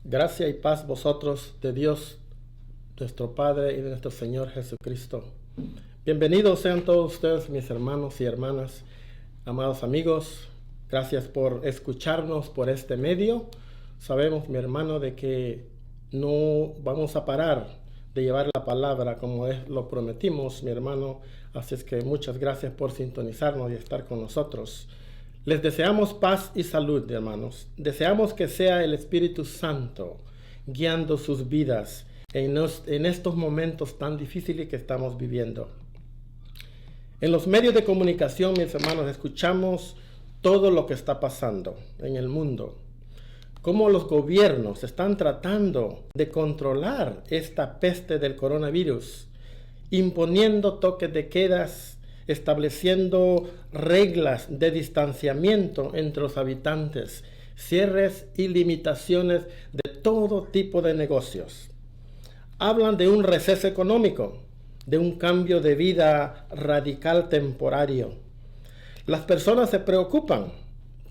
Gracia y paz vosotros de Dios, nuestro Padre y de nuestro Señor Jesucristo. Bienvenidos sean todos ustedes, mis hermanos y hermanas, amados amigos. Gracias por escucharnos por este medio. Sabemos, mi hermano, de que no vamos a parar de llevar la palabra como lo prometimos, mi hermano. Así es que muchas gracias por sintonizarnos y estar con nosotros. Les deseamos paz y salud, hermanos. Deseamos que sea el Espíritu Santo guiando sus vidas en estos momentos tan difíciles que estamos viviendo. En los medios de comunicación, mis hermanos, escuchamos todo lo que está pasando en el mundo. Cómo los gobiernos están tratando de controlar esta peste del coronavirus, imponiendo toques de quedas, estableciendo reglas de distanciamiento entre los habitantes, cierres y limitaciones de todo tipo de negocios. Hablan de un receso económico, de un cambio de vida radical temporario. Las personas se preocupan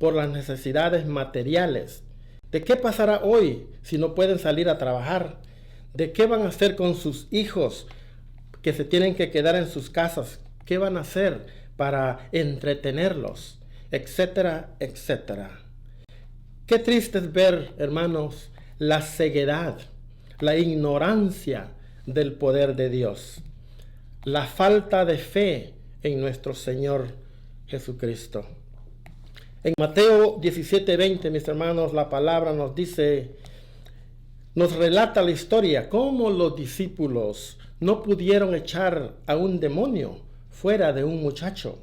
por las necesidades materiales. ¿De qué pasará hoy si no pueden salir a trabajar? ¿De qué van a hacer con sus hijos que se tienen que quedar en sus casas? ¿Qué van a hacer para entretenerlos? Etcétera, etcétera. Qué triste es ver, hermanos, la ceguedad, la ignorancia del poder de Dios, la falta de fe en nuestro Señor Jesucristo. En Mateo 17:20, mis hermanos, la palabra nos dice, nos relata la historia, cómo los discípulos no pudieron echar a un demonio fuera de un muchacho.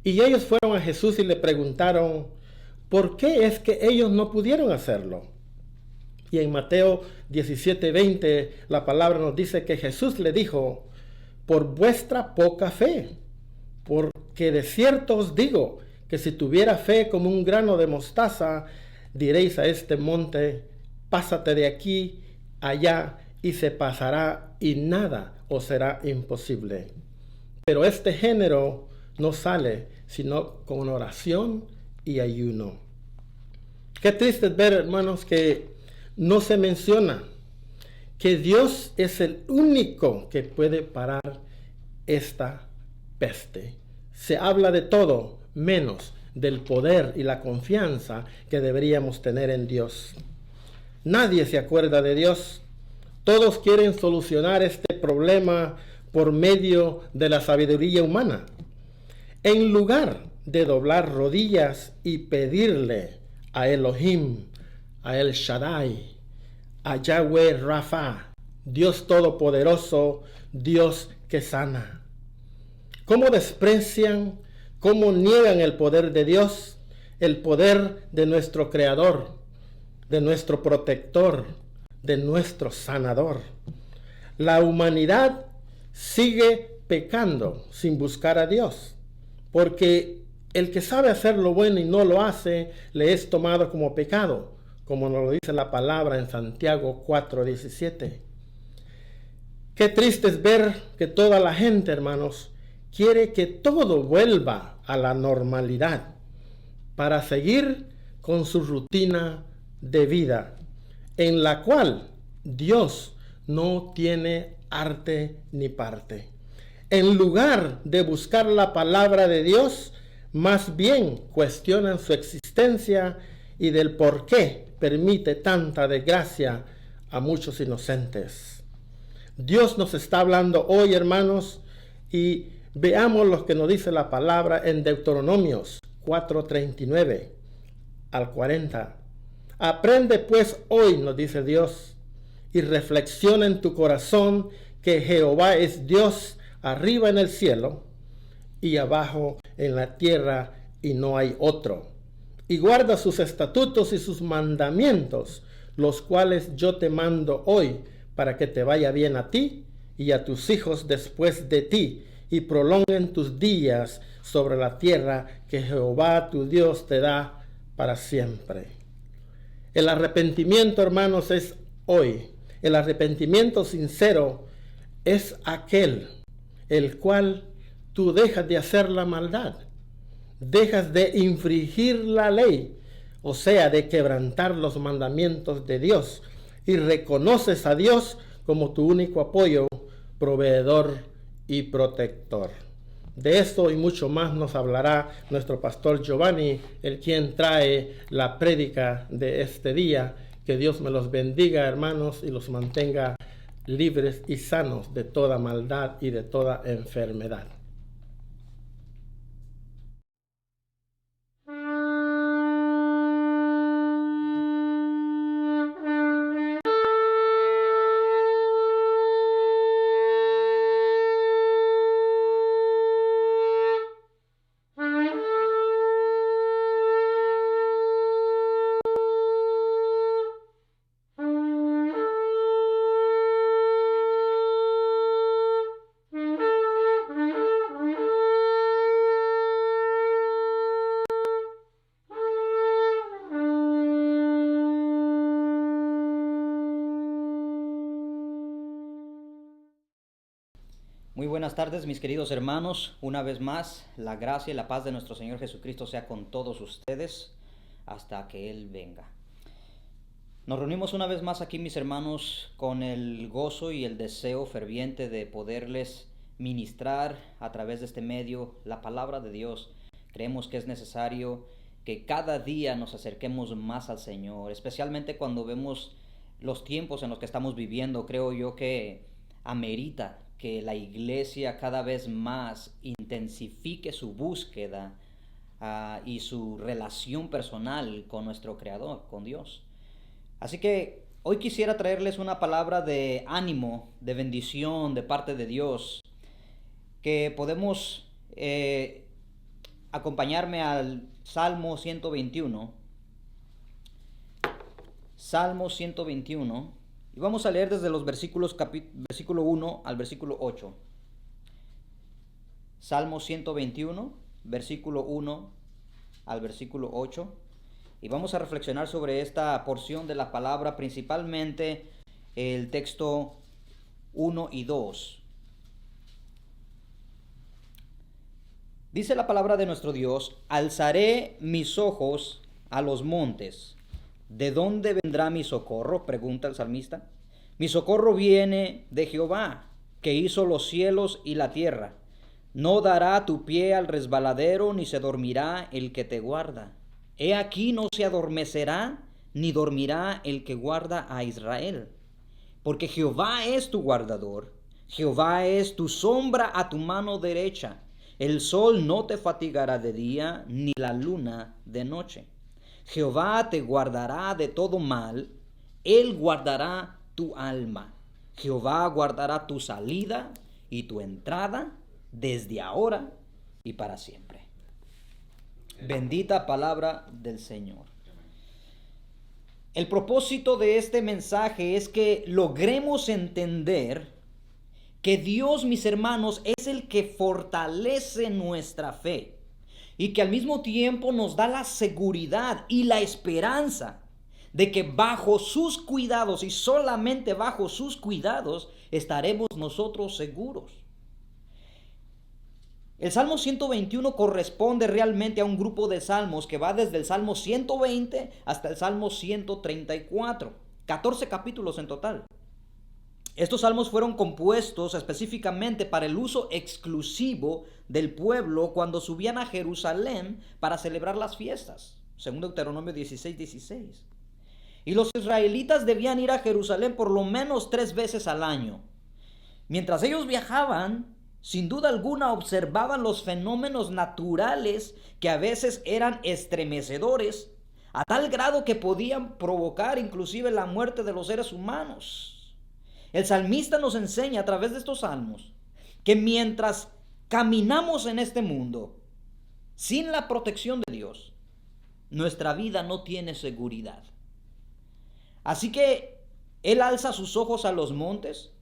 Y ellos fueron a Jesús y le preguntaron, ¿por qué es que ellos no pudieron hacerlo? Y en Mateo 17:20 la palabra nos dice que Jesús le dijo, por vuestra poca fe, porque de cierto os digo que si tuviera fe como un grano de mostaza, diréis a este monte, pásate de aquí allá, y se pasará, y nada os será imposible. Pero este género no sale sino con oración y ayuno. Qué triste es ver, hermanos, que no se menciona que Dios es el único que puede parar esta peste. Se habla de todo menos del poder y la confianza que deberíamos tener en Dios. Nadie se acuerda de Dios. Todos quieren solucionar este problema por medio de la sabiduría humana, en lugar de doblar rodillas y pedirle a Elohim, a El Shaddai, a Yahweh Rafa, Dios Todopoderoso, Dios que sana. ¿Cómo desprecian, cómo niegan el poder de Dios, el poder de nuestro Creador, de nuestro Protector, de nuestro Sanador? La humanidad sigue pecando sin buscar a Dios, porque el que sabe hacer lo bueno y no lo hace, le es tomado como pecado, como nos lo dice la palabra en Santiago 4:17. Qué triste es ver que toda la gente, hermanos, quiere que todo vuelva a la normalidad para seguir con su rutina de vida, en la cual Dios no tiene arte ni parte. En lugar de buscar la palabra de Dios, más bien cuestionan su existencia y del por qué permite tanta desgracia a muchos inocentes. Dios nos está hablando hoy, hermanos, y veamos lo que nos dice la palabra en Deuteronomios 4:39 al 40. Aprende pues hoy, nos dice Dios, y reflexiona en tu corazón que Jehová es Dios arriba en el cielo y abajo en la tierra, y no hay otro. Y guarda sus estatutos y sus mandamientos, los cuales yo te mando hoy, para que te vaya bien a ti y a tus hijos después de ti, y prolonguen tus días sobre la tierra que Jehová tu Dios te da para siempre. El arrepentimiento, hermanos, es hoy. El arrepentimiento sincero es aquel el cual tú dejas de hacer la maldad, dejas de infringir la ley, o sea, de quebrantar los mandamientos de Dios, y reconoces a Dios como tu único apoyo, proveedor y protector. De esto y mucho más nos hablará nuestro pastor Giovanni, el quien trae la prédica de este día. Que Dios me los bendiga, hermanos, y los mantenga libres y sanos de toda maldad y de toda enfermedad. Muy buenas tardes, mis queridos hermanos. Una vez más, la gracia y la paz de nuestro Señor Jesucristo sea con todos ustedes hasta que Él venga. Nos reunimos una vez más aquí, mis hermanos, con el gozo y el deseo ferviente de poderles ministrar a través de este medio la palabra de Dios. Creemos que es necesario que cada día nos acerquemos más al Señor, especialmente cuando vemos los tiempos en los que estamos viviendo. Creo yo que amerita que la iglesia cada vez más intensifique su búsqueda y su relación personal con nuestro Creador, con Dios. Así que hoy quisiera traerles una palabra de ánimo, de bendición de parte de Dios, que podemos acompañarme al Salmo 121. Salmo 121. Y vamos a leer desde los versículo 1 al versículo 8. Salmo 121, versículo 1 al versículo 8. Y vamos a reflexionar sobre esta porción de la palabra, principalmente el texto 1 y 2. Dice la palabra de nuestro Dios: alzaré mis ojos a los montes. ¿De dónde vendrá mi socorro?, pregunta el salmista. Mi socorro viene de Jehová, que hizo los cielos y la tierra. No dará tu pie al resbaladero, ni se dormirá el que te guarda. He aquí no se adormecerá, ni dormirá el que guarda a Israel. Porque Jehová es tu guardador, Jehová es tu sombra a tu mano derecha. El sol no te fatigará de día, ni la luna de noche. Jehová te guardará de todo mal, Él guardará tu alma. Jehová guardará tu salida y tu entrada desde ahora y para siempre. Bendita palabra del Señor. El propósito de este mensaje es que logremos entender que Dios, mis hermanos, es el que fortalece nuestra fe. Y que al mismo tiempo nos da la seguridad y la esperanza de que bajo sus cuidados y solamente bajo sus cuidados estaremos nosotros seguros. El Salmo 121 corresponde realmente a un grupo de salmos que va desde el Salmo 120 hasta el Salmo 134, 14 capítulos en total. Estos salmos fueron compuestos específicamente para el uso exclusivo del pueblo cuando subían a Jerusalén para celebrar las fiestas, según Deuteronomio 16:16. Y los israelitas debían ir a Jerusalén por lo menos 3 veces al año. Mientras ellos viajaban, sin duda alguna observaban los fenómenos naturales que a veces eran estremecedores, a tal grado que podían provocar inclusive la muerte de los seres humanos. El salmista nos enseña a través de estos salmos que mientras caminamos en este mundo sin la protección de Dios, nuestra vida no tiene seguridad. Así que él alza sus ojos a los montes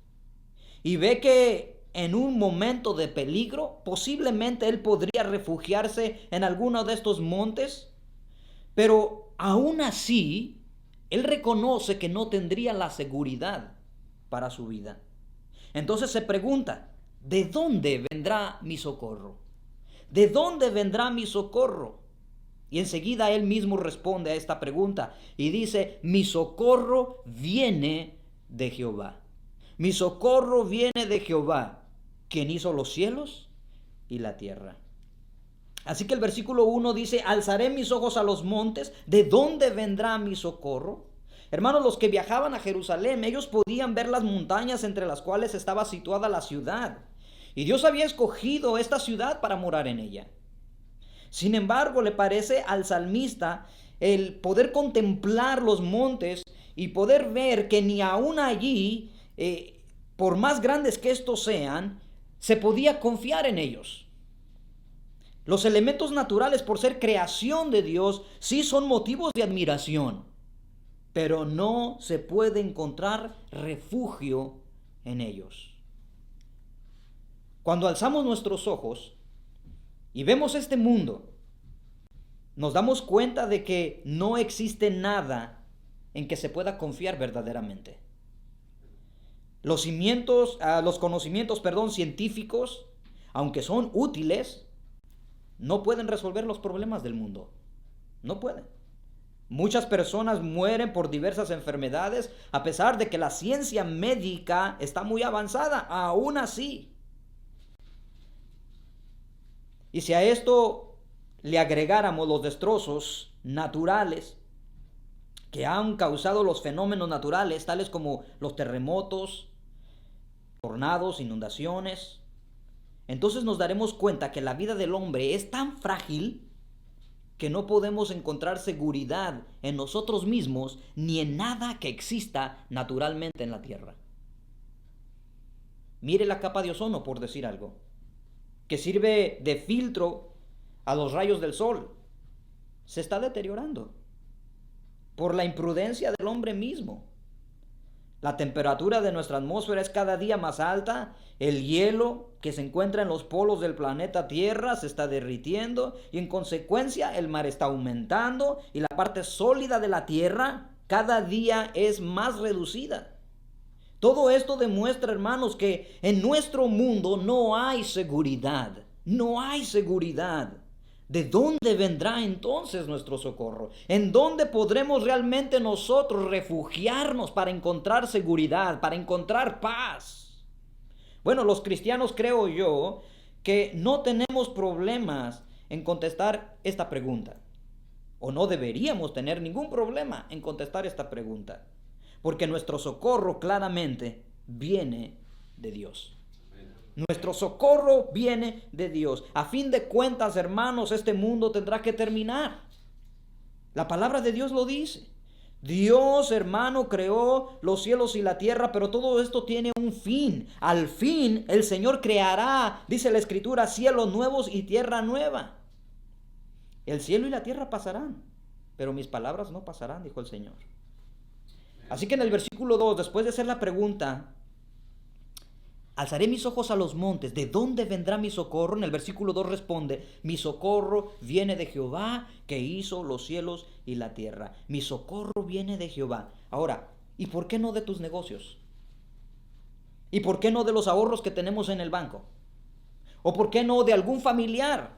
y ve que en un momento de peligro, posiblemente él podría refugiarse en alguno de estos montes, pero aún así, él reconoce que no tendría la seguridad para su vida. Entonces se pregunta, ¿de dónde vendrá mi socorro? ¿De dónde vendrá mi socorro? Y enseguida él mismo responde a esta pregunta y dice, mi socorro viene de Jehová. Mi socorro viene de Jehová, quien hizo los cielos y la tierra. Así que el versículo 1 dice, alzaré mis ojos a los montes, ¿de dónde vendrá mi socorro? Hermanos, los que viajaban a Jerusalén, ellos podían ver las montañas entre las cuales estaba situada la ciudad. Y Dios había escogido esta ciudad para morar en ella. Sin embargo, le parece al salmista el poder contemplar los montes y poder ver que ni aún allí, por más grandes que estos sean, se podía confiar en ellos. Los elementos naturales, por ser creación de Dios, sí son motivos de admiración, pero no se puede encontrar refugio en ellos. Cuando alzamos nuestros ojos y vemos este mundo, nos damos cuenta de que no existe nada en que se pueda confiar verdaderamente. Los conocimientos, científicos, aunque son útiles, no pueden resolver los problemas del mundo. No pueden. Muchas personas mueren por diversas enfermedades, a pesar de que la ciencia médica está muy avanzada, aún así. Y si a esto le agregáramos los destrozos naturales que han causado los fenómenos naturales, tales como los terremotos, tornados, inundaciones, entonces nos daremos cuenta que la vida del hombre es tan frágil que no podemos encontrar seguridad en nosotros mismos ni en nada que exista naturalmente en la tierra. Mire la capa de ozono, por decir algo, que sirve de filtro a los rayos del sol. Se está deteriorando por la imprudencia del hombre mismo. La temperatura de nuestra atmósfera es cada día más alta. El hielo que se encuentra en los polos del planeta Tierra se está derritiendo y en consecuencia el mar está aumentando y la parte sólida de la Tierra cada día es más reducida. Todo esto demuestra, hermanos, que en nuestro mundo no hay seguridad. No hay seguridad. ¿De dónde vendrá entonces nuestro socorro? ¿En dónde podremos realmente nosotros refugiarnos para encontrar seguridad, para encontrar paz? Bueno, los cristianos, creo yo, que no tenemos problemas en contestar esta pregunta. O no deberíamos tener ningún problema en contestar esta pregunta. Porque nuestro socorro claramente viene de Dios. Nuestro socorro viene de Dios. A fin de cuentas, hermanos, este mundo tendrá que terminar. La palabra de Dios lo dice. Dios, hermano, creó los cielos y la tierra, pero todo esto tiene un fin. Al fin, el Señor creará, dice la Escritura, cielos nuevos y tierra nueva. El cielo y la tierra pasarán, pero mis palabras no pasarán, dijo el Señor. Así que en el versículo 2, después de hacer la pregunta, alzaré mis ojos a los montes, ¿de dónde vendrá mi socorro? En el versículo 2 responde, mi socorro viene de Jehová, que hizo los cielos y la tierra. Mi socorro viene de Jehová. Ahora, ¿y por qué no de tus negocios? ¿Y por qué no de los ahorros que tenemos en el banco? ¿O por qué no de algún familiar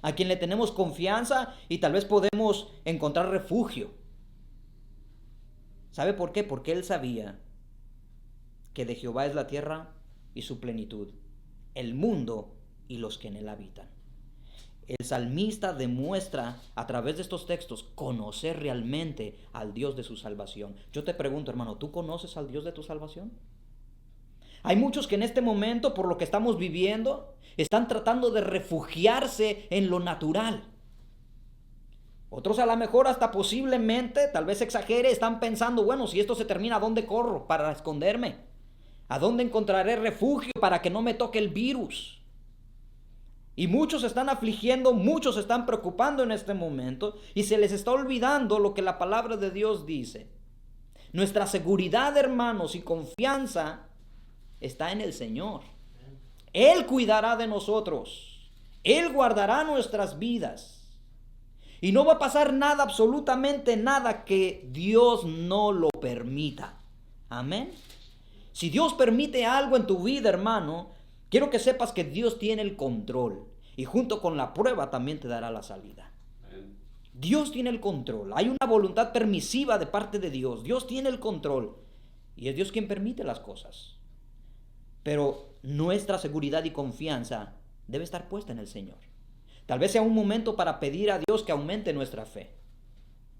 a quien le tenemos confianza y tal vez podemos encontrar refugio? ¿Sabe por qué? Porque él sabía que de Jehová es la tierra y su plenitud, el mundo y los que en él habitan. El salmista demuestra a través de estos textos conocer realmente al Dios de su salvación. Yo te pregunto, hermano, ¿tú conoces al Dios de tu salvación? Hay muchos que en este momento, por lo que estamos viviendo, están tratando de refugiarse en lo natural. Otros a lo mejor hasta posiblemente, tal vez exagere, están pensando, bueno, si esto se termina, ¿a dónde corro para esconderme? ¿A dónde encontraré refugio para que no me toque el virus? Y muchos se están afligiendo, muchos se están preocupando en este momento y se les está olvidando lo que la palabra de Dios dice. Nuestra seguridad, hermanos, y confianza está en el Señor. Él cuidará de nosotros. Él guardará nuestras vidas. Y no va a pasar nada, absolutamente nada, que Dios no lo permita. Amén. Si Dios permite algo en tu vida, hermano, quiero que sepas que Dios tiene el control. Y junto con la prueba también te dará la salida. Dios tiene el control. Hay una voluntad permisiva de parte de Dios. Dios tiene el control. Y es Dios quien permite las cosas. Pero nuestra seguridad y confianza debe estar puesta en el Señor. Tal vez sea un momento para pedir a Dios que aumente nuestra fe.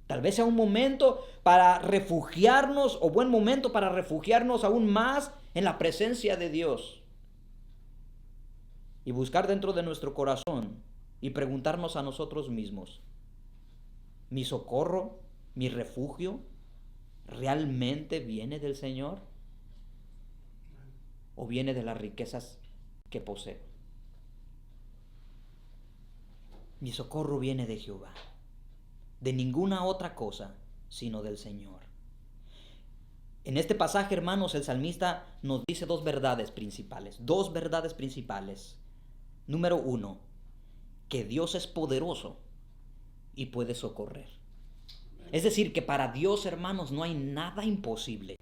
Tal vez sea un momento para refugiarnos, o buen momento para refugiarnos aún más en la presencia de Dios. Y buscar dentro de nuestro corazón y preguntarnos a nosotros mismos: ¿mi socorro, mi refugio, realmente viene del Señor? ¿O viene de las riquezas que poseo? Mi socorro viene de Jehová, de ninguna otra cosa sino del Señor. En este pasaje, hermanos, el salmista nos dice dos verdades principales. Dos verdades principales. Número 1, que Dios es poderoso y puede socorrer. Es decir, que para Dios, hermanos, no hay nada imposible.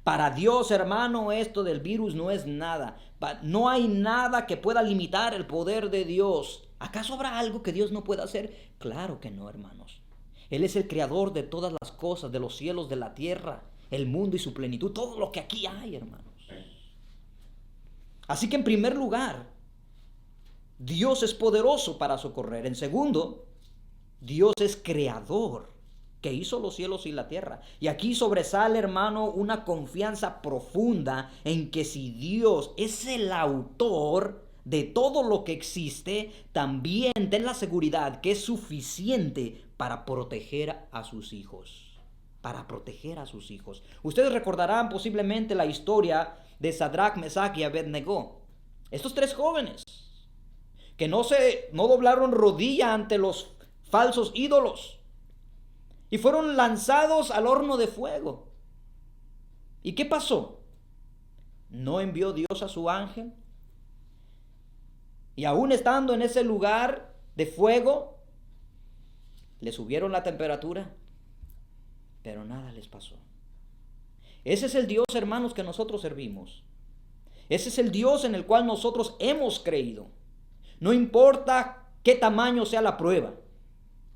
Para Dios, hermano, esto del virus no es nada. No hay nada que pueda limitar el poder de Dios. ¿Acaso habrá algo que Dios no pueda hacer? Claro que no, hermanos. Él es el creador de todas las cosas, de los cielos, de la tierra, el mundo y su plenitud, todo lo que aquí hay, hermanos. Así que en primer lugar, Dios es poderoso para socorrer. En segundo, Dios es creador, que hizo los cielos y la tierra. Y aquí sobresale, hermano, una confianza profunda en que si Dios es el autor de todo lo que existe, también ten la seguridad que es suficiente para proteger a sus hijos. Para proteger a sus hijos. Ustedes recordarán posiblemente la historia de Sadrach, Mesach y Abednego. Estos tres jóvenes que no doblaron rodilla ante los falsos ídolos y fueron lanzados al horno de fuego. ¿Y qué pasó? ¿No envió Dios a su ángel? Y aún estando en ese lugar de fuego, le subieron la temperatura, pero nada les pasó. Ese es el Dios, hermanos, que nosotros servimos. Ese es el Dios en el cual nosotros hemos creído. No importa qué tamaño sea la prueba.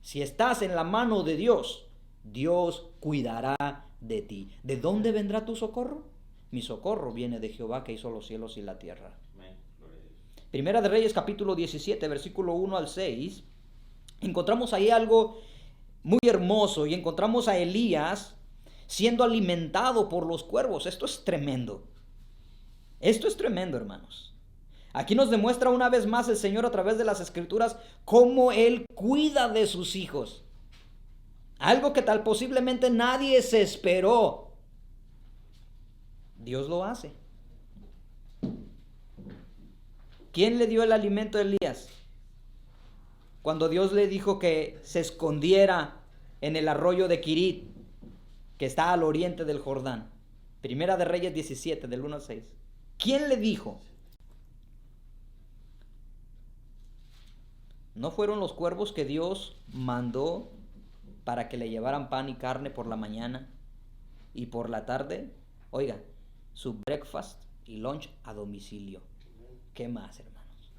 Si estás en la mano de Dios, Dios cuidará de ti. ¿De dónde vendrá tu socorro? Mi socorro viene de Jehová, que hizo los cielos y la tierra. Primera de Reyes, capítulo 17, versículo 1 al 6. Encontramos ahí algo muy hermoso y encontramos a Elías siendo alimentado por los cuervos. Esto es tremendo. Esto es tremendo, hermanos. Aquí nos demuestra una vez más el Señor a través de las Escrituras cómo Él cuida de sus hijos. Algo que tal posiblemente nadie se esperó. Dios lo hace. ¿Quién le dio el alimento a Elías? Cuando Dios le dijo que se escondiera en el arroyo de Quirit, que está al oriente del Jordán. Primera de Reyes 17, del 1 al 6. ¿Quién le dijo? ¿No fueron los cuervos que Dios mandó para que le llevaran pan y carne por la mañana y por la tarde? Oiga, su breakfast y lunch a domicilio. ¿Qué más, hermanos?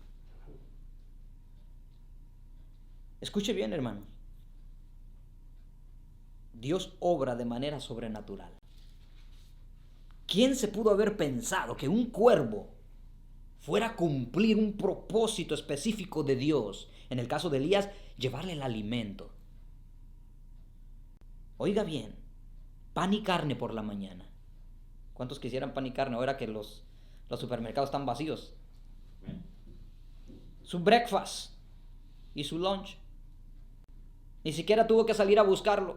Escuche bien, hermanos. Dios obra de manera sobrenatural. ¿Quién se pudo haber pensado que un cuervo fuera a cumplir un propósito específico de Dios? En el caso de Elías, llevarle el alimento. Oiga bien, pan y carne por la mañana. ¿Cuántos quisieran pan y carne ahora que los supermercados están vacíos? Su breakfast y su lunch. Ni siquiera tuvo que salir a buscarlo.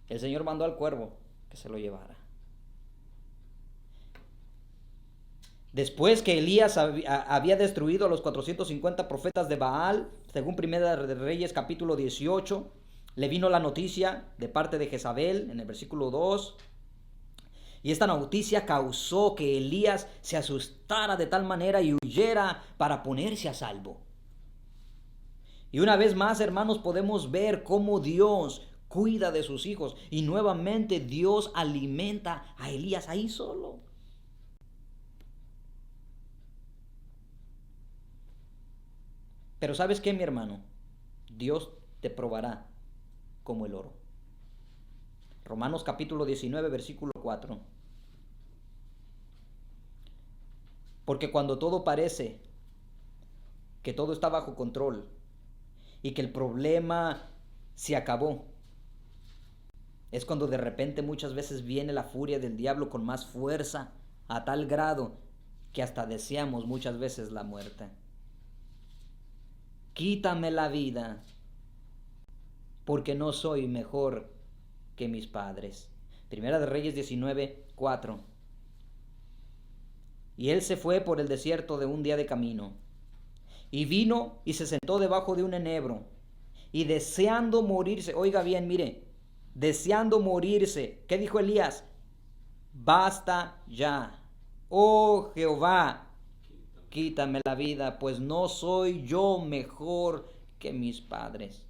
El Señor mandó al cuervo que se lo llevara. Después que Elías había destruido a los 450 profetas de Baal, según Primera de Reyes capítulo 18, le vino la noticia de parte de Jezabel en el versículo 2. Y esta noticia causó que Elías se asustara de tal manera y huyera para ponerse a salvo. Y una vez más, hermanos, podemos ver cómo Dios cuida de sus hijos. Y nuevamente Dios alimenta a Elías ahí solo. Pero ¿sabes qué, mi hermano? Dios te probará como el oro. Romanos capítulo 19, versículo 4. Porque cuando todo parece que todo está bajo control y que el problema se acabó, es cuando de repente muchas veces viene la furia del diablo con más fuerza, a tal grado que hasta deseamos muchas veces la muerte. Quítame la vida, porque no soy mejor que mis padres. Primera de Reyes 19, 4. Y él se fue por el desierto de un día de camino, y vino y se sentó debajo de un enebro, y deseando morirse, oiga bien, mire, deseando morirse, ¿qué dijo Elías? Basta ya, oh Jehová, quítame la vida, pues no soy yo mejor que mis padres.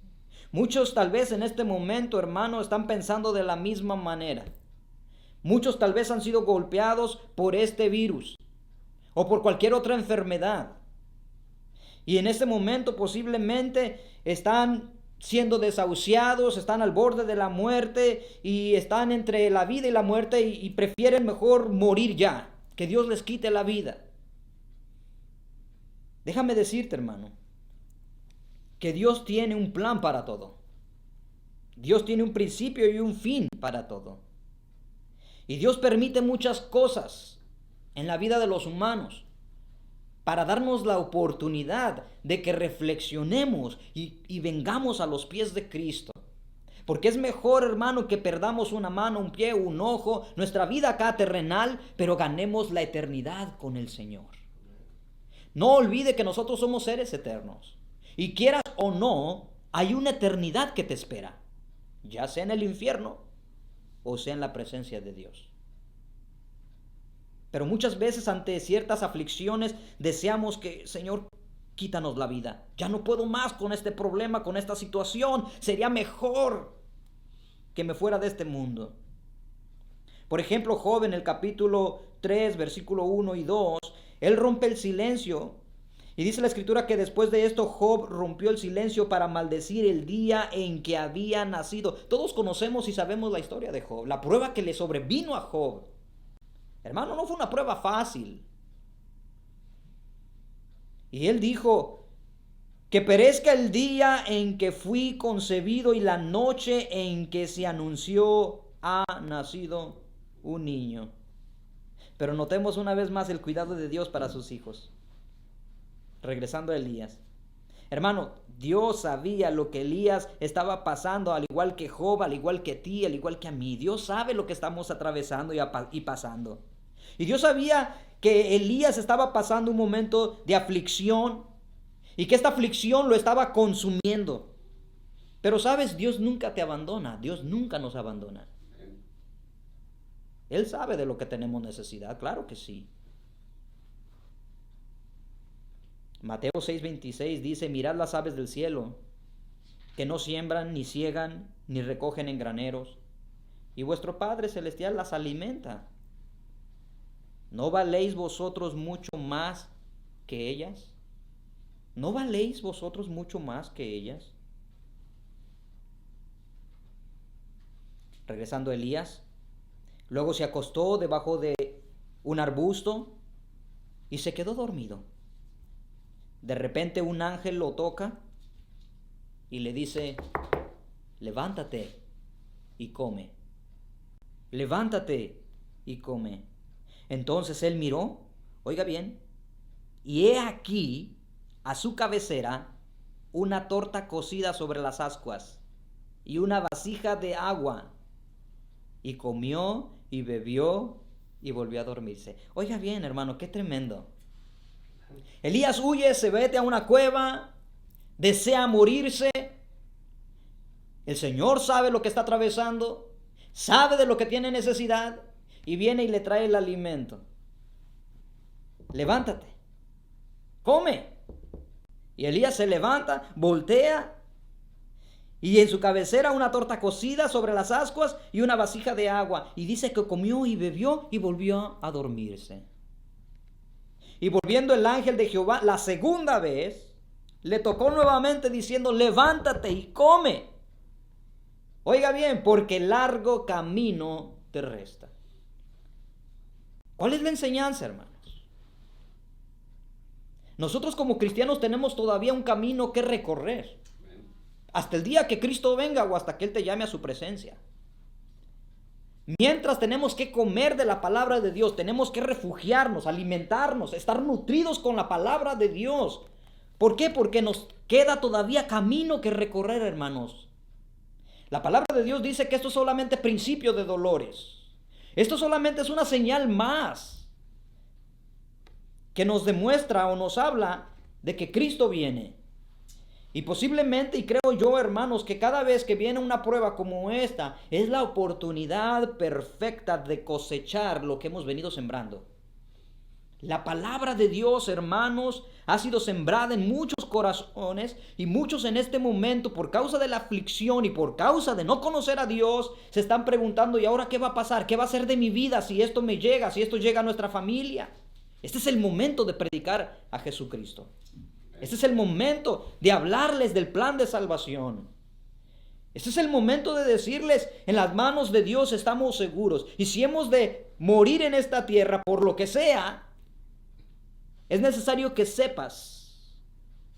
Muchos tal vez en este momento, hermano, están pensando de la misma manera. Muchos tal vez han sido golpeados por este virus o por cualquier otra enfermedad. Y en este momento posiblemente están siendo desahuciados, están al borde de la muerte y están entre la vida y la muerte y prefieren mejor morir ya, que Dios les quite la vida. Déjame decirte, hermano, que Dios tiene un plan para todo. Dios tiene un principio y un fin para todo. Y Dios permite muchas cosas en la vida de los humanos para darnos la oportunidad de que reflexionemos y vengamos a los pies de Cristo. Porque es mejor, hermano, que perdamos una mano, un pie, un ojo, nuestra vida acá terrenal, pero ganemos la eternidad con el Señor. No olvide que nosotros somos seres eternos. Y quieras o no, hay una eternidad que te espera, ya sea en el infierno o sea en la presencia de Dios. Pero muchas veces ante ciertas aflicciones deseamos que, Señor, quítanos la vida. Ya no puedo más con este problema, con esta situación. Sería mejor que me fuera de este mundo. Por ejemplo, Job en el capítulo 3, versículo 1 y 2, él rompe el silencio. Y dice la escritura que después de esto Job rompió el silencio para maldecir el día en que había nacido. Todos conocemos y sabemos la historia de Job, la prueba que le sobrevino a Job. Hermano, no fue una prueba fácil. Y él dijo, que perezca el día en que fui concebido y la noche en que se anunció ha nacido un niño. Pero notemos una vez más el cuidado de Dios para sus hijos. Regresando a Elías. Hermano, Dios sabía lo que Elías estaba pasando, al igual que Job, al igual que ti, al igual que a mí. Dios sabe lo que estamos atravesando y pasando. Y Dios sabía que Elías estaba pasando un momento de aflicción y que esta aflicción lo estaba consumiendo. Pero sabes, Dios nunca te abandona, Dios nunca nos abandona. Él sabe de lo que tenemos necesidad, claro que sí. Mateo 6:26 dice, mirad las aves del cielo, que no siembran, ni siegan, ni recogen en graneros, y vuestro Padre Celestial las alimenta. ¿No valéis vosotros mucho más que ellas? ¿No valéis vosotros mucho más que ellas? Regresando a Elías, luego se acostó debajo de un arbusto y se quedó dormido. De repente un ángel lo toca y le dice, levántate y come. Levántate y come. Entonces él miró, oiga bien, y he aquí a su cabecera una torta cocida sobre las ascuas y una vasija de agua. Y comió y bebió y volvió a dormirse. Oiga bien, hermano, qué tremendo. Elías huye, se mete a una cueva, desea morirse. El Señor sabe lo que está atravesando, sabe de lo que tiene necesidad y viene y le trae el alimento. Levántate, come. Y Elías se levanta, voltea y en su cabecera una torta cocida sobre las ascuas y una vasija de agua. Y dice que comió y bebió y volvió a dormirse. Y volviendo el ángel de Jehová la segunda vez, le tocó nuevamente diciendo, levántate y come. Oiga bien, porque largo camino te resta. ¿Cuál es la enseñanza, hermanos? Nosotros como cristianos tenemos todavía un camino que recorrer. Hasta el día que Cristo venga o hasta que Él te llame a su presencia. Mientras tenemos que comer de la palabra de Dios, tenemos que refugiarnos, alimentarnos, estar nutridos con la palabra de Dios. ¿Por qué? Porque nos queda todavía camino que recorrer, hermanos. La palabra de Dios dice que esto es solamente principio de dolores. Esto solamente es una señal más que nos demuestra o nos habla de que Cristo viene. Y posiblemente, y creo yo, hermanos, que cada vez que viene una prueba como esta, es la oportunidad perfecta de cosechar lo que hemos venido sembrando. La palabra de Dios, hermanos, ha sido sembrada en muchos corazones y muchos en este momento, por causa de la aflicción y por causa de no conocer a Dios, se están preguntando, ¿y ahora qué va a pasar? ¿Qué va a ser de mi vida si esto me llega, si esto llega a nuestra familia? Este es el momento de predicar a Jesucristo. Este es el momento de hablarles del plan de salvación. Este es el momento de decirles, en las manos de Dios estamos seguros. Y si hemos de morir en esta tierra por lo que sea, es necesario que sepas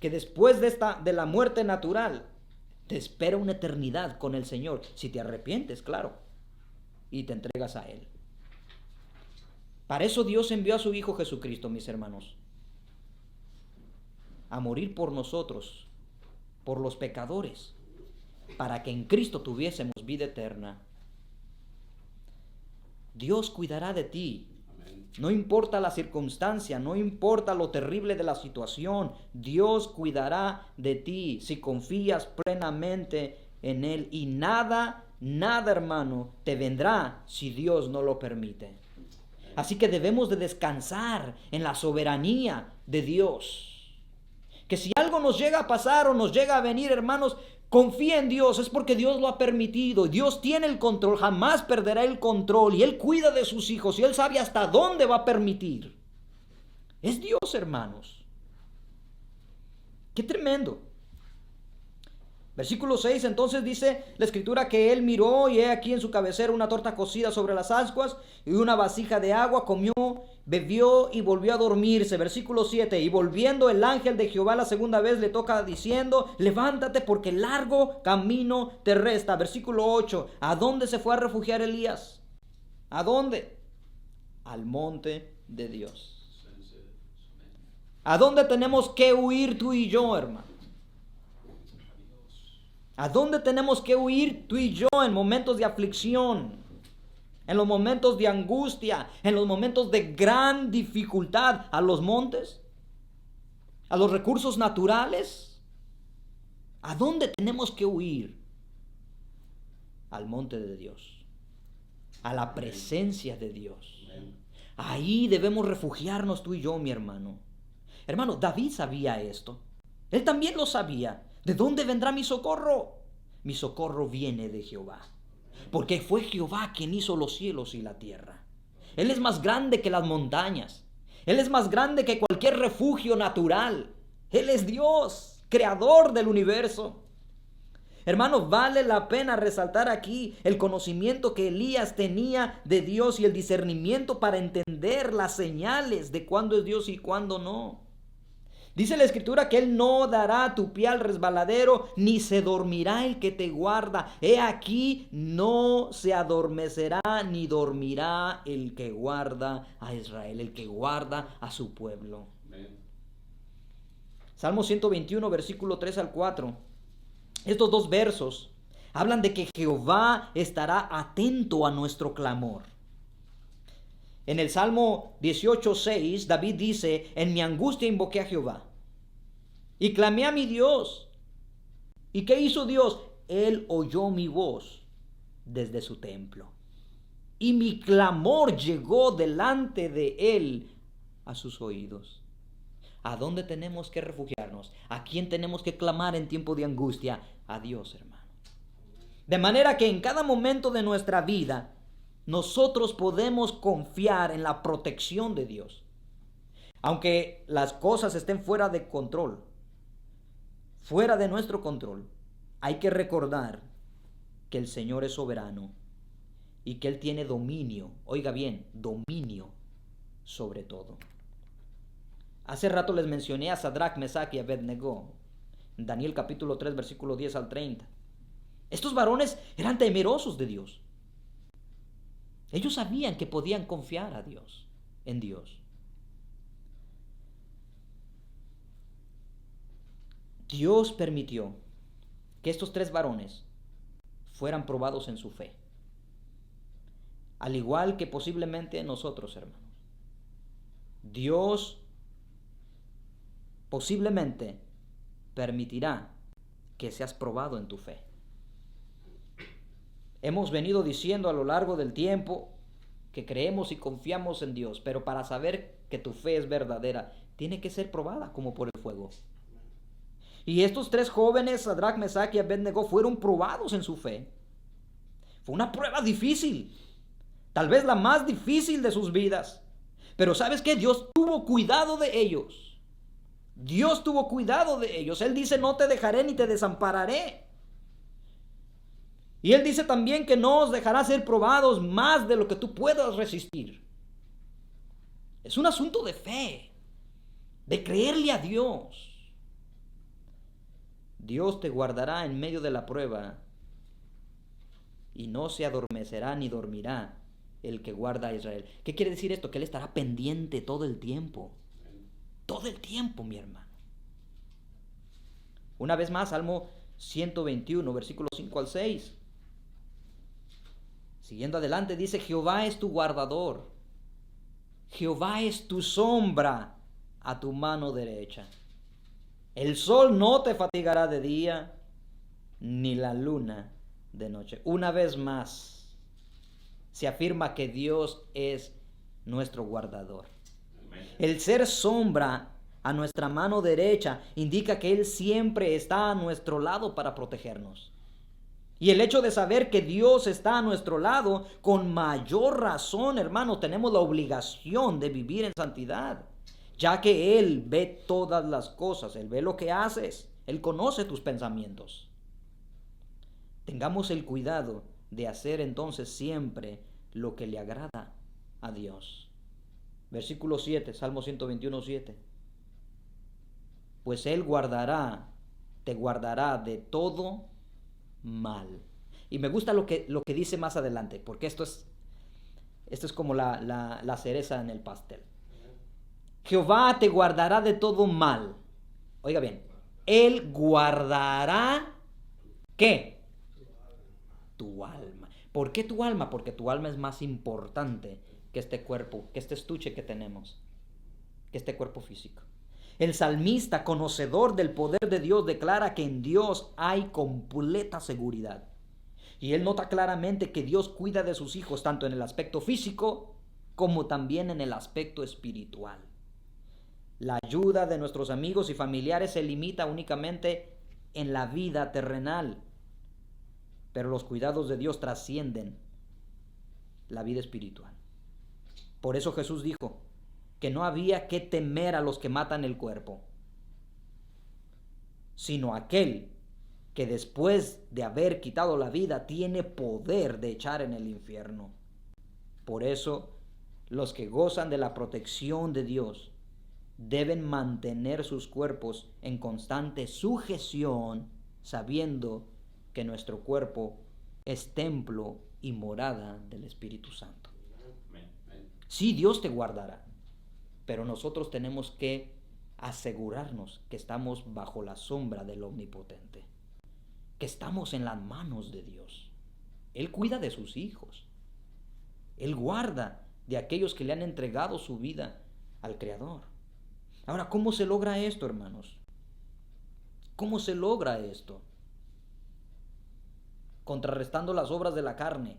que después de la muerte natural, te espera una eternidad con el Señor. Si te arrepientes, claro, y te entregas a Él. Para eso Dios envió a su Hijo Jesucristo, mis hermanos, a morir por nosotros, por los pecadores, para que en Cristo tuviésemos vida eterna. Dios cuidará de ti. No importa la circunstancia, no importa lo terrible de la situación, Dios cuidará de ti si confías plenamente en Él. Y nada, hermano, te vendrá si Dios no lo permite. Así que debemos de descansar en la soberanía de Dios. Que si algo nos llega a pasar o nos llega a venir, hermanos, confía en Dios, es porque Dios lo ha permitido. Dios tiene el control, jamás perderá el control. Y Él cuida de sus hijos y Él sabe hasta dónde va a permitir. Es Dios, hermanos. Qué tremendo. Versículo 6, entonces dice la escritura que él miró y he aquí en su cabecera una torta cocida sobre las ascuas y una vasija de agua, comió, bebió y volvió a dormirse. Versículo 7, y volviendo el ángel de Jehová la segunda vez le toca diciendo, levántate porque largo camino te resta. Versículo 8, ¿a dónde se fue a refugiar Elías? ¿A dónde? Al monte de Dios. ¿A dónde tenemos que huir tú y yo, hermano? ¿A dónde tenemos que huir tú y yo en momentos de aflicción? En los momentos de angustia, en los momentos de gran dificultad. ¿A los montes? ¿A los recursos naturales? ¿A dónde tenemos que huir? Al monte de Dios. A la presencia de Dios. Ahí debemos refugiarnos tú y yo, mi hermano. Hermano, David sabía esto. Él también lo sabía. ¿De dónde vendrá mi socorro? Mi socorro viene de Jehová. Porque fue Jehová quien hizo los cielos y la tierra. Él es más grande que las montañas. Él es más grande que cualquier refugio natural. Él es Dios, creador del universo. Hermanos, vale la pena resaltar aquí el conocimiento que Elías tenía de Dios y el discernimiento para entender las señales de cuándo es Dios y cuándo no. Dice la escritura que Él no dará tu pie al resbaladero, ni se dormirá el que te guarda. He aquí, no se adormecerá ni dormirá el que guarda a Israel, el que guarda a su pueblo. Amén. Salmo 121, versículo 3 al 4. Estos dos versos hablan de que Jehová estará atento a nuestro clamor. En el Salmo 18:6, David dice, en mi angustia invoqué a Jehová y clamé a mi Dios. ¿Y qué hizo Dios? Él oyó mi voz desde su templo. Y mi clamor llegó delante de Él a sus oídos. ¿A dónde tenemos que refugiarnos? ¿A quién tenemos que clamar en tiempo de angustia? A Dios, hermano. De manera que en cada momento de nuestra vida, nosotros podemos confiar en la protección de Dios. Aunque las cosas estén fuera de control, fuera de nuestro control, hay que recordar que el Señor es soberano y que Él tiene dominio, oiga bien, dominio sobre todo. Hace rato les mencioné a Sadrach, Mesach y Abednego, en Daniel capítulo 3, versículo 10 al 30. Estos varones eran temerosos de Dios. Ellos sabían que podían confiar en Dios. Dios permitió que estos tres varones fueran probados en su fe. Al igual que posiblemente nosotros, hermanos. Dios posiblemente permitirá que seas probado en tu fe. Hemos venido diciendo a lo largo del tiempo que creemos y confiamos en Dios, pero para saber que tu fe es verdadera, tiene que ser probada como por el fuego. Y estos tres jóvenes, Sadrach, Mesach y Abednego, fueron probados en su fe. Fue una prueba difícil, tal vez la más difícil de sus vidas. Pero ¿sabes qué? Dios tuvo cuidado de ellos. Dios tuvo cuidado de ellos. Él dice, no te dejaré ni te desampararé. Y Él dice también que no os dejará ser probados más de lo que tú puedas resistir. Es un asunto de fe, de creerle a Dios. Dios te guardará en medio de la prueba y no se adormecerá ni dormirá el que guarda a Israel. ¿Qué quiere decir esto? Que Él estará pendiente todo el tiempo. Todo el tiempo, mi hermano. Una vez más, Salmo 121, versículos 5 al 6. Siguiendo adelante, dice, Jehová es tu guardador. Jehová es tu sombra a tu mano derecha. El sol no te fatigará de día, ni la luna de noche. Una vez más, se afirma que Dios es nuestro guardador. El ser sombra a nuestra mano derecha indica que Él siempre está a nuestro lado para protegernos. Y el hecho de saber que Dios está a nuestro lado, con mayor razón, hermano, tenemos la obligación de vivir en santidad, ya que Él ve todas las cosas, Él ve lo que haces, Él conoce tus pensamientos. Tengamos el cuidado de hacer entonces siempre lo que le agrada a Dios. Versículo 7, Salmo 121, 7. Pues Él te guardará de todo mal. Y me gusta lo que dice más adelante, porque esto es como la cereza en el pastel. Jehová te guardará de todo mal. Oiga bien, Él guardará, ¿qué? Tu alma. ¿Por qué tu alma? Porque tu alma es más importante que este cuerpo, que este estuche que tenemos, que este cuerpo físico. El salmista, conocedor del poder de Dios, declara que en Dios hay completa seguridad. Y él nota claramente que Dios cuida de sus hijos tanto en el aspecto físico como también en el aspecto espiritual. La ayuda de nuestros amigos y familiares se limita únicamente en la vida terrenal, pero los cuidados de Dios trascienden la vida espiritual. Por eso Jesús dijo que no había que temer a los que matan el cuerpo, sino aquel que después de haber quitado la vida tiene poder de echar en el infierno. Por eso, los que gozan de la protección de Dios deben mantener sus cuerpos en constante sujeción, sabiendo que nuestro cuerpo es templo y morada del Espíritu Santo. Sí, Dios te guardará, pero nosotros tenemos que asegurarnos que estamos bajo la sombra del Omnipotente, que estamos en las manos de Dios. Él cuida de sus hijos. Él guarda de aquellos que le han entregado su vida al Creador. Ahora, ¿cómo se logra esto, hermanos? ¿Cómo se logra esto? Contrarrestando las obras de la carne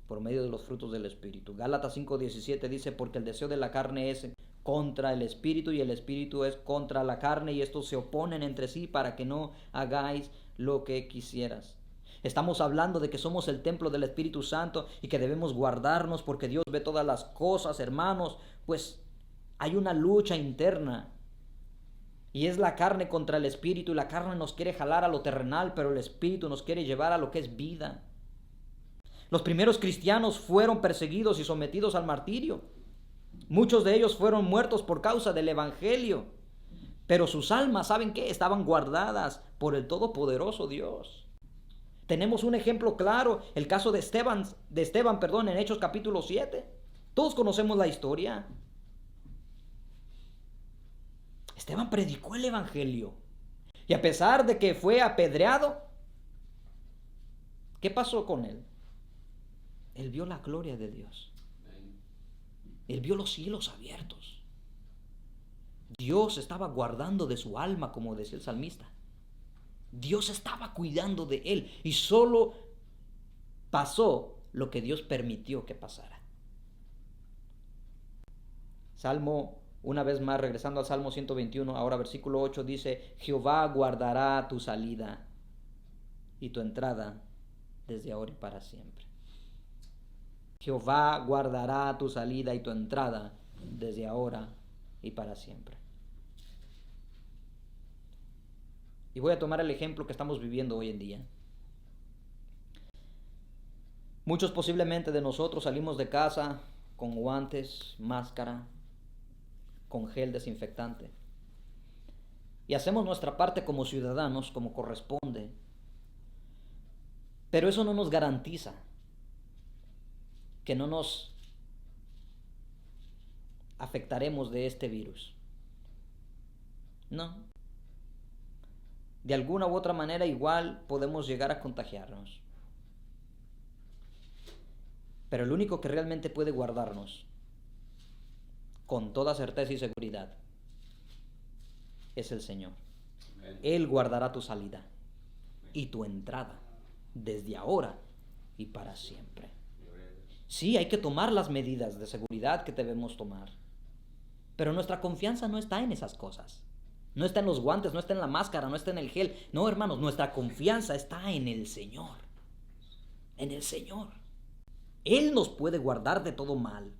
por medio de los frutos del Espíritu. Gálatas 5:17 dice, porque el deseo de la carne es contra el Espíritu y el Espíritu es contra la carne, y estos se oponen entre sí para que no hagáis lo que quisieras. Estamos hablando de que somos el templo del Espíritu Santo y que debemos guardarnos porque Dios ve todas las cosas, hermanos. Pues hay una lucha interna Y es la carne contra el espíritu, y la carne nos quiere jalar a lo terrenal, pero el espíritu nos quiere llevar a lo que es vida. Los primeros cristianos fueron perseguidos y sometidos al martirio. Muchos de ellos fueron muertos por causa del evangelio. Pero sus almas, ¿saben qué? Estaban guardadas por el todopoderoso Dios. Tenemos un ejemplo claro, el caso de Esteban, en Hechos capítulo 7. Todos conocemos la historia. Esteban predicó el evangelio. Y a pesar de que fue apedreado, ¿qué pasó con él? Él vio la gloria de Dios. Él vio los cielos abiertos. Dios estaba guardando de su alma, como decía el salmista. Dios estaba cuidando de él. Y solo pasó lo que Dios permitió que pasara. Salmo, una vez más, regresando al Salmo 121, ahora versículo 8 dice: Jehová guardará tu salida y tu entrada desde ahora y para siempre. Jehová guardará tu salida y tu entrada desde ahora y para siempre. Y voy a tomar el ejemplo que estamos viviendo hoy en día. Muchos posiblemente de nosotros salimos de casa con guantes, máscara, con gel desinfectante. Y hacemos nuestra parte como ciudadanos, como corresponde. Pero eso no nos garantiza que no nos afectaremos de este virus. No. De alguna u otra manera igual podemos llegar a contagiarnos. Pero el único que realmente puede guardarnos con toda certeza y seguridad es el Señor. Amén. Él guardará tu salida y tu entrada desde ahora y para siempre. Sí, hay que tomar las medidas de seguridad que debemos tomar, pero nuestra confianza no está en esas cosas. No está en los guantes, no está en la máscara, no está en el gel. No, hermanos, nuestra confianza está en el Señor. En el Señor. Él nos puede guardar de todo mal.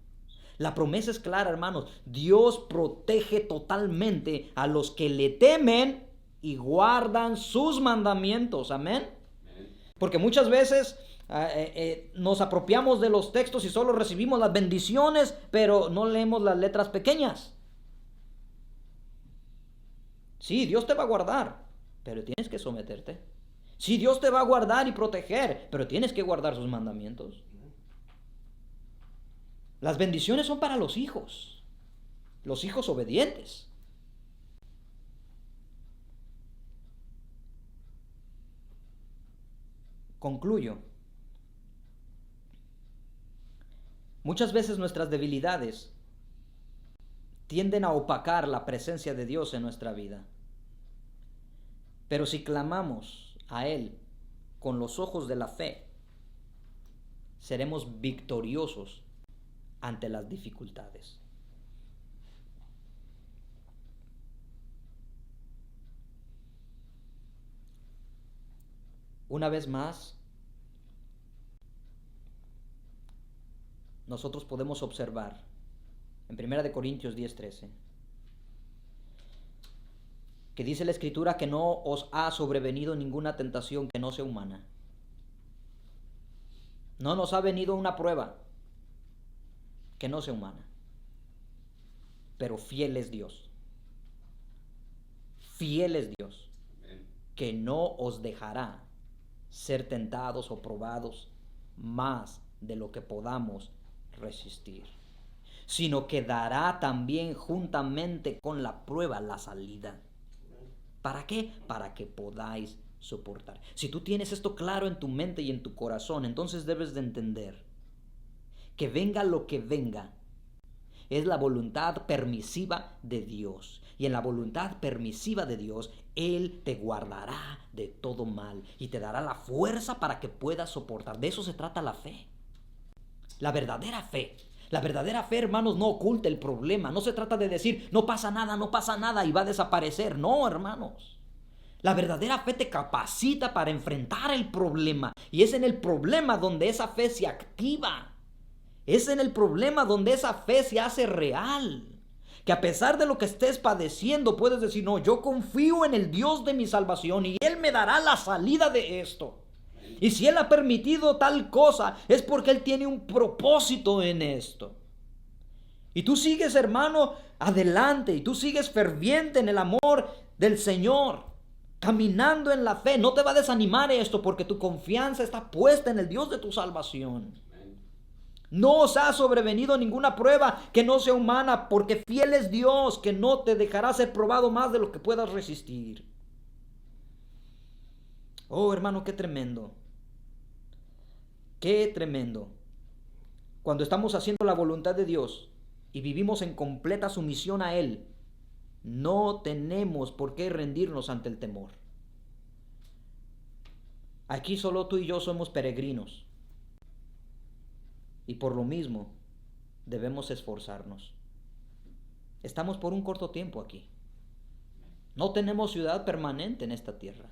La promesa es clara, hermanos. Dios protege totalmente a los que le temen y guardan sus mandamientos. Amén. Porque muchas veces nos apropiamos de los textos y solo recibimos las bendiciones, pero no leemos las letras pequeñas. Sí, Dios te va a guardar, pero tienes que someterte. Sí, Dios te va a guardar y proteger, pero tienes que guardar sus mandamientos. Las bendiciones son para los hijos obedientes. Concluyo. Muchas veces nuestras debilidades tienden a opacar la presencia de Dios en nuestra vida. Pero si clamamos a Él con los ojos de la fe, seremos victoriosos ante las dificultades. Una vez más, nosotros podemos observar en 1 Corintios 10:13 que dice la Escritura que no os ha sobrevenido ninguna tentación que no sea humana. No nos ha venido una prueba que no sea humana. Pero fiel es Dios. Fiel es Dios, que no os dejará ser tentados o probados más de lo que podamos resistir, sino que dará también juntamente con la prueba la salida. ¿Para qué? Para que podáis soportar. Si tú tienes esto claro en tu mente y en tu corazón, entonces debes de entender que venga lo que venga, es la voluntad permisiva de Dios. Y en la voluntad permisiva de Dios, Él te guardará de todo mal y te dará la fuerza para que puedas soportar. De eso se trata la fe. La verdadera fe. La verdadera fe, hermanos, no oculta el problema. No se trata de decir, no pasa nada y va a desaparecer. No, hermanos. La verdadera fe te capacita para enfrentar el problema. Y es en el problema donde esa fe se activa. Es en el problema donde esa fe se hace real. que a pesar de lo que estés padeciendo, puedes decir, no, yo confío en el Dios de mi salvación y Él me dará la salida de esto. Y si Él ha permitido tal cosa, es porque Él tiene un propósito en esto. Y tú sigues, hermano, adelante, y tú sigues ferviente en el amor del Señor, caminando en la fe. No te va a desanimar esto, porque tu confianza está puesta en el Dios de tu salvación. No os ha sobrevenido ninguna prueba que no sea humana, porque fiel es Dios, que no te dejará ser probado más de lo que puedas resistir. Oh, hermano, qué tremendo. Qué tremendo. Cuando estamos haciendo la voluntad de Dios y vivimos en completa sumisión a Él, no tenemos por qué rendirnos ante el temor. Aquí solo tú y yo somos peregrinos. Y por lo mismo debemos esforzarnos. Estamos por un corto tiempo aquí. No tenemos ciudad permanente en esta tierra.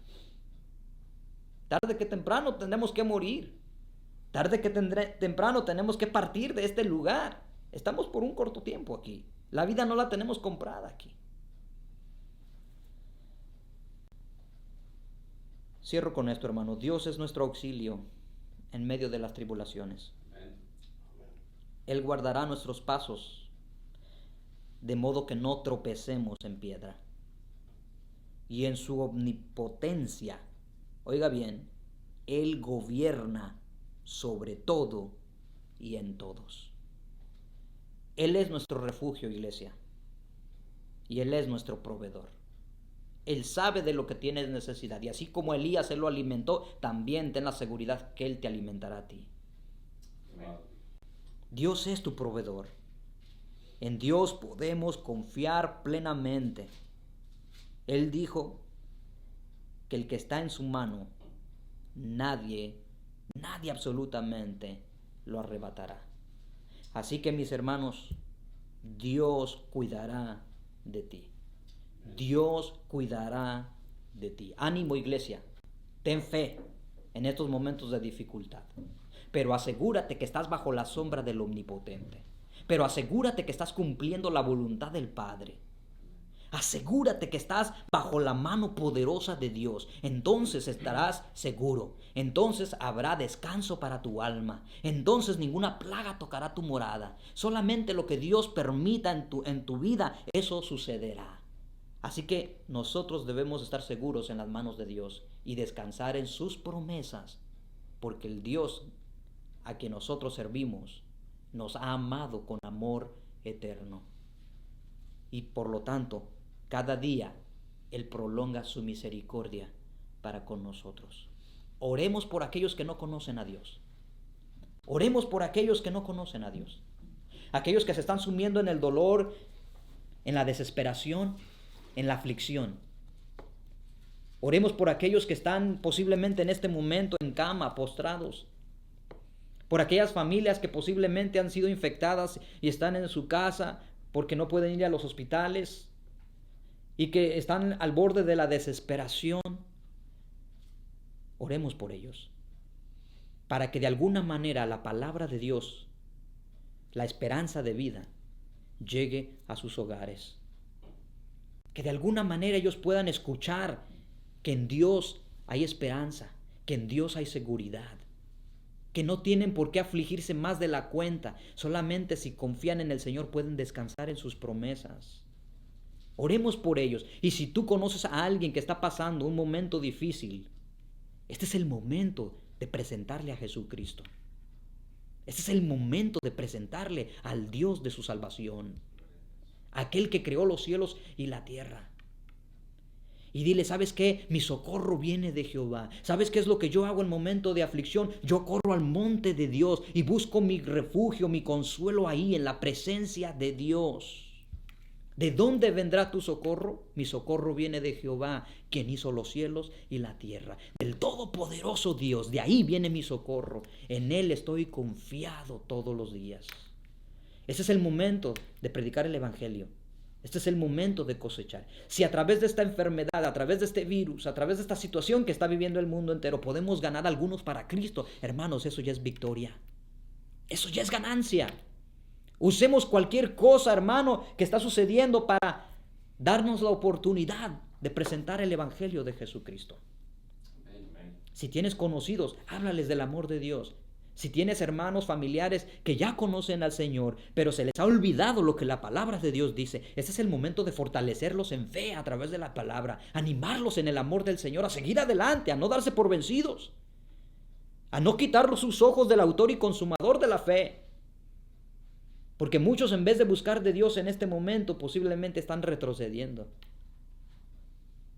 Tarde que temprano tendremos que morir. Tarde que temprano tenemos que partir de este lugar. Estamos por un corto tiempo aquí. La vida no la tenemos comprada aquí. Cierro con esto, hermano. Dios es nuestro auxilio en medio de las tribulaciones. Él guardará nuestros pasos, de modo que no tropecemos en piedra. Y en su omnipotencia, oiga bien, Él gobierna sobre todo y en todos. Él es nuestro refugio, iglesia, y Él es nuestro proveedor. Él sabe de lo que tienes necesidad, y así como Elías Él lo alimentó, también ten la seguridad que Él te alimentará a ti. Amén. Dios es tu proveedor. En Dios podemos confiar plenamente. Él dijo que el que está en su mano, nadie absolutamente lo arrebatará. Así que, mis hermanos, Dios cuidará de ti. Dios cuidará de ti. Ánimo, iglesia. Ten fe en estos momentos de dificultad. Pero asegúrate que estás bajo la sombra del Omnipotente. Pero asegúrate que estás cumpliendo la voluntad del Padre. Asegúrate que estás bajo la mano poderosa de Dios. Entonces estarás seguro. Entonces habrá descanso para tu alma. Entonces ninguna plaga tocará tu morada. Solamente lo que Dios permita en tu vida, eso sucederá. Así que nosotros debemos estar seguros en las manos de Dios y descansar en sus promesas, porque el Dios a quien nosotros servimos nos ha amado con amor eterno. Y por lo tanto, cada día Él prolonga su misericordia para con nosotros. Oremos por aquellos que no conocen a Dios. Oremos por aquellos que no conocen a Dios. Aquellos que se están sumiendo en el dolor, en la desesperación, en la aflicción. Oremos por aquellos que están posiblemente en este momento en cama, postrados. Por aquellas familias que posiblemente han sido infectadas y están en su casa porque no pueden ir a los hospitales y que están al borde de la desesperación. Oremos por ellos, para que de alguna manera la palabra de Dios, la esperanza de vida, llegue a sus hogares. Que de alguna manera ellos puedan escuchar que en Dios hay esperanza, que en Dios hay seguridad, que no tienen por qué afligirse más de la cuenta. Solamente si confían en el Señor pueden descansar en sus promesas. Oremos por ellos. Y si tú conoces a alguien que está pasando un momento difícil, este es el momento de presentarle a Jesucristo. Este es el momento de presentarle al Dios de su salvación, aquel que creó los cielos y la tierra. Y dile, ¿sabes qué? Mi socorro viene de Jehová. ¿Sabes qué es lo que yo hago en momento de aflicción? Yo corro al monte de Dios y busco mi refugio, mi consuelo ahí en la presencia de Dios. ¿De dónde vendrá tu socorro? Mi socorro viene de Jehová, quien hizo los cielos y la tierra. Del todopoderoso Dios, de ahí viene mi socorro. En Él estoy confiado todos los días. Ese es el momento de predicar el evangelio. Este es el momento de cosechar. Si a través de esta enfermedad, a través de este virus, a través de esta situación que está viviendo el mundo entero, podemos ganar algunos para Cristo, hermanos, eso ya es victoria. Eso ya es ganancia. Usemos cualquier cosa, hermano, que está sucediendo para darnos la oportunidad de presentar el Evangelio de Jesucristo. Si tienes conocidos, háblales del amor de Dios. Si tienes hermanos, familiares que ya conocen al Señor, pero se les ha olvidado lo que la palabra de Dios dice, ese es el momento de fortalecerlos en fe a través de la palabra, animarlos en el amor del Señor, a seguir adelante, a no darse por vencidos, a no quitar sus ojos del autor y consumador de la fe. Porque muchos, en vez de buscar de Dios en este momento, posiblemente están retrocediendo.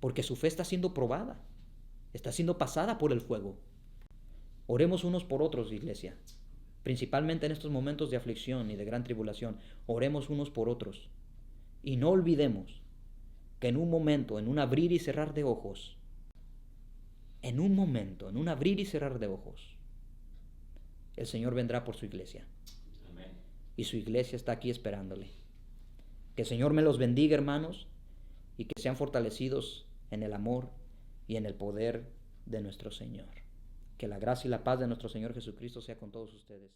Porque su fe está siendo probada, está siendo pasada por el fuego. Oremos unos por otros, iglesia. Principalmente en estos momentos de aflicción y de gran tribulación. Oremos unos por otros. Y no olvidemos que en un momento, en un abrir y cerrar de ojos, en un momento, en un abrir y cerrar de ojos, el Señor vendrá por su iglesia. Amén. Y su iglesia está aquí esperándole. Que el Señor me los bendiga, hermanos, y que sean fortalecidos en el amor y en el poder de nuestro Señor. Que la gracia y la paz de nuestro Señor Jesucristo sea con todos ustedes.